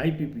IPP,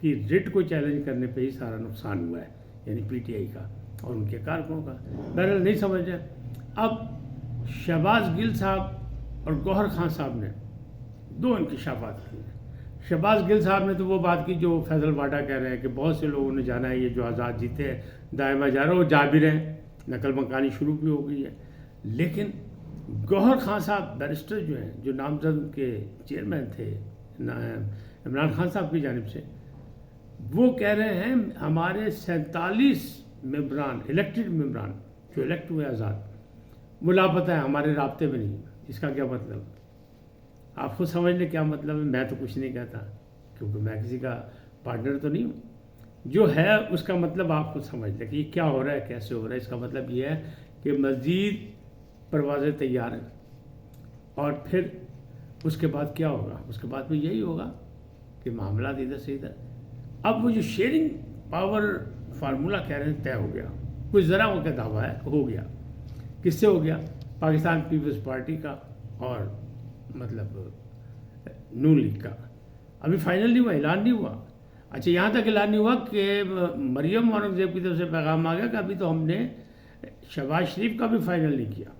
کی رٹ کو challenge کرنے پہ ہی سارا نقصان ہوا ہے، یعنی پی ٹی آئی کا اور ان کے کارکنوں کا۔ بہرحال نہیں سمجھ رہے۔ اب شہباز گل صاحب اور گوہر خان صاحب نے دو انکشافات کیے۔ شہباز گل صاحب نے تو وہ بات کی جو فیصل واڈا کہہ رہے ہیں کہ بہت سے لوگوں نے جانا ہے، یہ جو آزاد جیتے ہیں دائما جا رہا ہے، وہ جا بھی رہے ہیں، نقل مکانی شروع بھی ہو گئی ہے۔ لیکن گوہر خان صاحب بیرسٹر جو ہیں، جو نامزد کے چیئرمین تھے عمران خان صاحب کی جانب سے، وہ کہہ رہے ہیں ہمارے 47 ممبران الیکٹڈ ممبران جو الیکٹ ہوئے آزاد وہ لاپتہ ہے، ہمارے رابطے میں نہیں۔ اس کا کیا مطلب؟ آپ خود سمجھ لیں کیا مطلب ہے۔ میں تو کچھ نہیں کہتا کیونکہ میں کسی کا پارٹنر تو نہیں ہوں۔ جو ہے اس کا مطلب آپ خود سمجھ لیں کہ یہ کیا ہو رہا ہے، کیسے ہو رہا ہے۔ اس کا مطلب یہ ہے کہ مزید پروازیں تیار ہیں، اور پھر اس کے بعد کیا ہوگا؟ اس کے بعد بھی یہی ہوگا کہ معاملات ادھر سے ادھر۔ اب وہ جو شیئرنگ پاور فارمولہ کہہ رہے ہیں طے ہو گیا، کچھ ذرا وہ کا دعویٰ ہے ہو گیا۔ کس سے ہو گیا؟ پاکستان پیپلز پارٹی کا اور مطلب نون لیگ کا۔ ابھی فائنل نہیں ہوا، اعلان نہیں ہوا۔ اچھا یہاں تک اعلان نہیں ہوا کہ مریم اورنگزیب کی طرف سے پیغام آ گیا کہ ابھی تو ہم نے شہباز شریف کا بھی فائنل نہیں کیا۔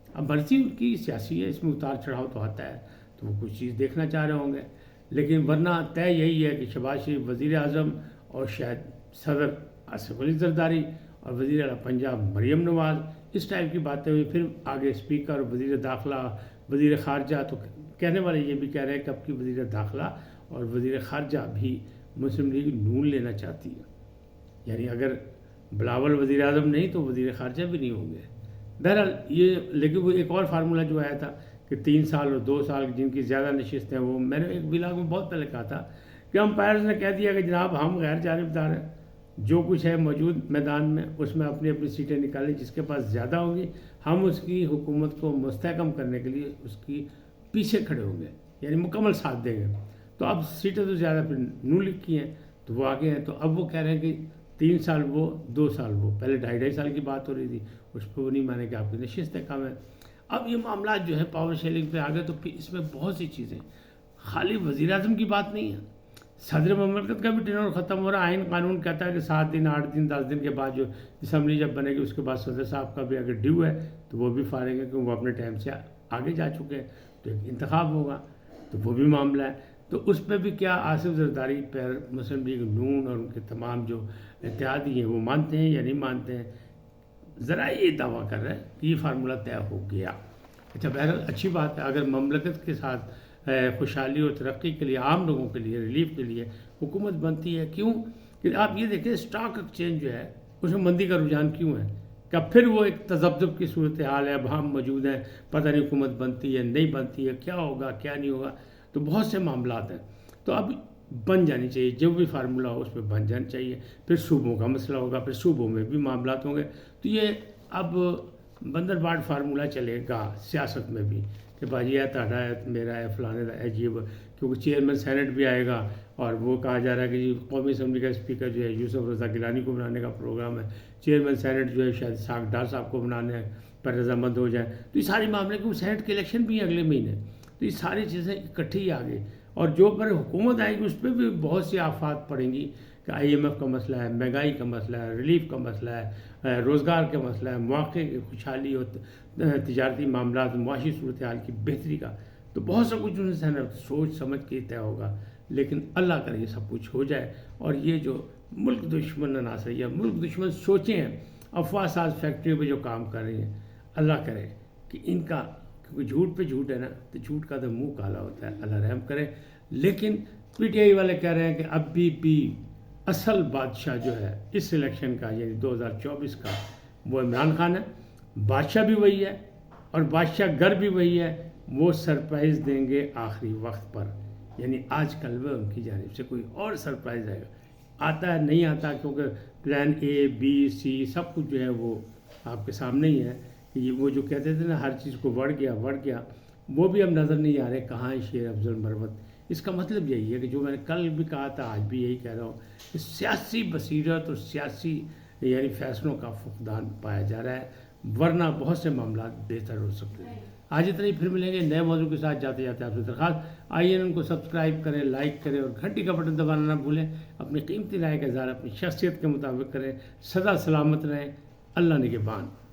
اب مرضی ان کی سیاسی ہے، اس میں اتار چڑھاؤ تو آتا ہے، تو وہ کچھ چیز دیکھنا چاہ رہے ہوں گے، لیکن ورنہ طے یہی ہے کہ شہباز شریف وزیر اعظم اور شاید صدر آصف علی زرداری اور وزیر اعلیٰ پنجاب مریم نواز، اس ٹائپ کی باتیں ہوئی۔ پھر آگے اسپیکر، وزیر داخلہ، وزیر خارجہ، تو کہنے والے یہ بھی کہہ رہے ہیں کہ اب کی وزیر داخلہ اور وزیر خارجہ بھی مسلم لیگ نون لینا چاہتی ہے، یعنی اگر بلاول وزیر اعظم نہیں تو وزیر خارجہ بھی نہیں ہوں گے۔ بہرحال یہ، لیکن وہ ایک اور فارمولہ جو آیا تھا کہ 3 سال اور 2 سال جن کی زیادہ نشستیں، وہ میں نے ایک ولاگ میں بہت پہلے کہا تھا کہ امپائرز نے کہہ دیا کہ جناب ہم غیر جانبدار ہیں، جو کچھ ہے موجود میدان میں اس میں اپنی اپنی سیٹیں نکالیں، جس کے پاس زیادہ ہوں گی ہم اس کی حکومت کو مستحکم کرنے کے لیے اس کی پیچھے کھڑے ہوں گے، یعنی مکمل ساتھ دیں گے۔ تو اب سیٹیں تو زیادہ پھر نون لیگ کی ہیں تو وہ آگے ہیں، تو اب وہ کہہ رہے ہیں کہ 3 سال وہ 2 سال وہ، پہلے 2.5 سال کی بات ہو رہی تھی، اس پہ وہ نہیں مانے کہ آپ کی نشستیں کم ہیں۔ اب یہ معاملات جو ہے پاور شیئرنگ پہ آگے، تو اس میں بہت سی چیزیں، خالی وزیر اعظم کی بات نہیں ہے، صدر مملکت کا بھی ٹینور ختم ہو رہا ہے۔ آئین قانون کہتا ہے کہ 7 دن 8 دن 10 دن کے بعد جو اسمبلی جب بنے گی اس کے بعد صدر صاحب کا بھی اگر ڈیو ہے تو وہ بھی فارغ ہے کیونکہ وہ اپنے ٹائم سے آگے جا چکے ہیں، تو ایک انتخاب ہوگا تو وہ بھی معاملہ ہے۔ تو اس پہ بھی کیا آصف زرداری پر مسلم لیگ نون اور ان کے تمام جو اتحادی ہیں وہ مانتے ہیں یا نہیں مانتے ہیں؟ ذرا یہ دعویٰ کر رہے ہیں کہ یہ فارمولہ طے ہو گیا۔ اچھا بہرحال اچھی بات ہے، اگر مملکت کے ساتھ خوشحالی اور ترقی کے لیے، عام لوگوں کے لیے ریلیف کے لیے حکومت بنتی ہے، کیوں کہ آپ یہ دیکھیں اسٹاک ایکسچینج جو ہے اس میں مندی کا رجحان کیوں ہے؟ کہ پھر وہ ایک تذبذب کی صورتحال ہے، اب ہم موجود ہیں، پتہ نہیں حکومت بنتی ہے نہیں بنتی ہے، کیا ہوگا کیا نہیں ہوگا، تو بہت سے معاملات ہیں۔ تو اب بن جانی چاہیے، جو بھی فارمولہ ہو اس پہ بن جانی چاہیے۔ پھر صوبوں کا مسئلہ ہوگا، پھر صوبوں میں بھی معاملات ہوں گے، تو یہ اب بندر باڑ فارمولہ چلے گا سیاست میں بھی کہ بھائی یہ تہاڈا ہے میرا ہے فلانے کا ہے جی، کیونکہ چیئرمین سینٹ بھی آئے گا اور وہ کہا جا رہا ہے کہ جی قومی اسمبلی کا اسپیکر جو ہے یوسف رضا گیلانی کو بنانے کا پروگرام ہے، چیئرمین سینٹ جو ہے شاید اسحاق ڈار صاحب کو بنانے پر رضامند ہو جائیں، تو یہ ساری معاملے کیونکہ سینٹ کے الیکشن بھی ہیں اگلے مہینے، تو یہ ساری چیزیں اکٹھی آ گئی، اور جو پر حکومت آئے گی اس پہ بھی بہت سی آفات پڑیں گی کہ IMF کا مسئلہ ہے، مہنگائی کا مسئلہ ہے، ریلیف کا مسئلہ ہے، روزگار کا مسئلہ ہے، مواقع کی خوشحالی اور تجارتی معاملات، معاشی صورتحال کی بہتری کا، تو بہت سا کچھ انہیں سوچ سمجھ کے طے ہوگا۔ لیکن اللہ کرے یہ سب کچھ ہو جائے، اور یہ جو ملک دشمن عناصر یا ملک دشمن سوچیں ہیں، افواہ ساز فیکٹریوں پہ جو کام کر رہی ہیں، اللہ کرے کہ ان کا، کیونکہ جھوٹ پہ جھوٹ ہے نا، تو جھوٹ کا تو منہ کالا ہوتا ہے، اللہ رحم کرے۔ لیکن PTI والے کہہ رہے ہیں کہ اب بھی اصل بادشاہ جو ہے اس الیکشن کا یعنی 2024 کا وہ عمران خان ہے، بادشاہ بھی وہی ہے اور بادشاہ گر بھی وہی ہے، وہ سرپرائز دیں گے آخری وقت پر، یعنی آج کل وہ ان کی جانب سے کوئی اور سرپرائز آئے گا، آتا ہے نہیں آتا، کیونکہ پلان A B C سب کچھ جو ہے وہ آپ کے سامنے ہی ہے، کہ وہ جو کہتے تھے نا ہر چیز کو وڑ گیا، وہ بھی اب نظر نہیں آ رہے کہاں ہے شیر افضل مروت۔ اس کا مطلب یہی ہے کہ جو میں نے کل بھی کہا تھا آج بھی یہی کہہ رہا ہوں کہ سیاسی بصیرت اور سیاسی یعنی فیصلوں کا فقدان پایا جا رہا ہے، ورنہ بہت سے معاملات بہتر ہو سکتے ہیں۔ آج اتنا ہی، پھر ملیں گے نئے موضوع کے ساتھ. جاتے جاتے آپ سے درخواست آئیے ان کو سبسکرائب کریں، لائک کریں اور گھنٹی کا بٹن دبانا نہ بھولیں. اپنی قیمتی رائے کا اظہار اپنی شخصیت کے مطابق کریں. سدا سلامت رہیں. اللہ نگہبان.